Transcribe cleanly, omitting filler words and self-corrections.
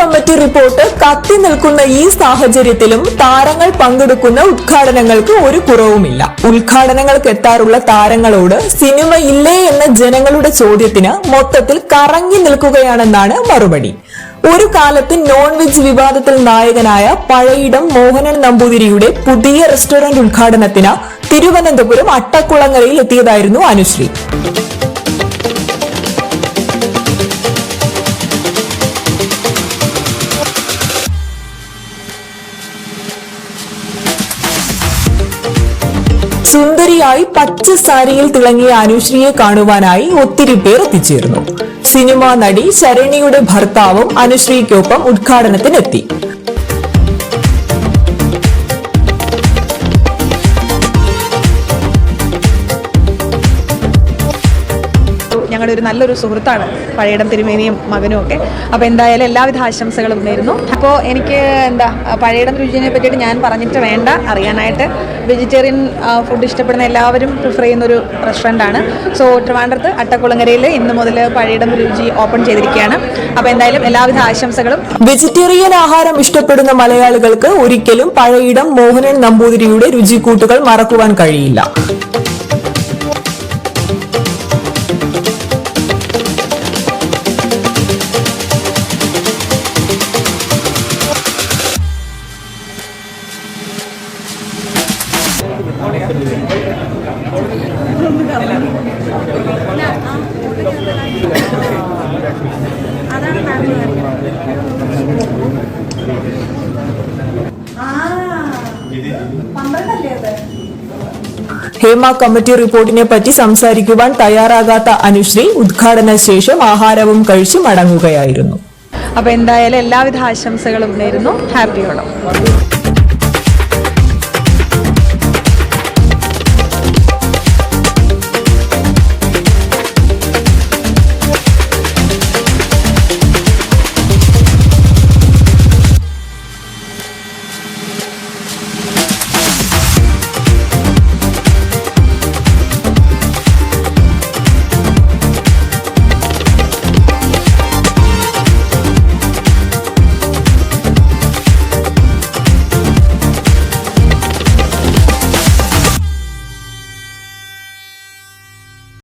Committee report കത്തി നിൽക്കുന്ന ഈ സാഹചര്യത്തിലും താരങ്ങൾ പങ്കെടുക്കുന്ന ഉദ്ഘാടനങ്ങൾക്ക് ഒരു കുറവുമില്ല. ഉദ്ഘാടനങ്ങൾക്ക് എത്താറുള്ള താരങ്ങളോട് സിനിമയില്ലേ എന്ന ജനങ്ങളുടെ ചോദ്യത്തിന് മൊത്തത്തിൽ കറങ്ങി നിൽക്കുകയാണെന്നാണ് മറുപടി. ഒരു കാലത്ത് നോൺ വെജ് വിവാദത്തിൽ നായകനായ പഴയിടം മോഹനൻ നമ്പൂതിരിയുടെ പുതിയ റെസ്റ്റോറന്റ് ഉദ്ഘാടനത്തിന് തിരുവനന്തപുരം അട്ടക്കുളങ്ങരയിൽ എത്തിയതായിരുന്നു അനുശ്രീ. സുന്ദരിയായി പച്ച സാരിയിൽ തിളങ്ങിയ അനുശ്രീയെ കാണുവാനായി ഒത്തിരി പേർ എത്തിച്ചേർന്നു. സിനിമാ നടി ശരണ്യയുടെ ഭർത്താവും അനുശ്രീക്കൊപ്പം ഉദ്ഘാടനത്തിനെത്തി. ഞങ്ങളുടെ ഒരു നല്ലൊരു സുഹൃത്താണ് പഴയിടം തിരുമേനിയും മകനും ഒക്കെ. അപ്പോൾ എന്തായാലും എല്ലാവിധ ആശംസകളും നേരുന്നു. അപ്പോൾ എനിക്ക് പഴയിടം രുചിയെ പറ്റിയിട്ട് ഞാൻ പറഞ്ഞിട്ട് വേണ്ട അറിയാനായിട്ട്. വെജിറ്റേറിയൻ ഫുഡ് ഇഷ്ടപ്പെടുന്ന എല്ലാവരും പ്രിഫർ ചെയ്യുന്നൊരു റെസ്റ്റോറൻ്റാണ്. സോ ട്രിവാൻഡ്രത്ത് അട്ടക്കുളങ്ങരയിൽ ഇന്ന് മുതൽ പഴയിടം രുചി ഓപ്പൺ ചെയ്തിരിക്കുകയാണ്. അപ്പോൾ എന്തായാലും എല്ലാവിധ ആശംസകളും. വെജിറ്റേറിയൻ ആഹാരം ഇഷ്ടപ്പെടുന്ന മലയാളികൾക്ക് ഒരിക്കലും പഴയിടം മോഹനൻ നമ്പൂതിരിയുടെ രുചിക്കൂട്ടുകൾ മറക്കുവാൻ കഴിയില്ല. ഹേമ കമ്മിറ്റി റിപ്പോർട്ടിനെ പറ്റി സംസാരിക്കുവാൻ തയ്യാറാകാത്ത അനുശ്രീ ഉദ്ഘാടന ശേഷം ആഹാരവും കഴിച്ച് മടങ്ങുകയായിരുന്നു. അപ്പോൾ എന്തായാലും എല്ലാവിധ ആശംസകളും നേരുന്നു. ഹാപ്പി ഓണം.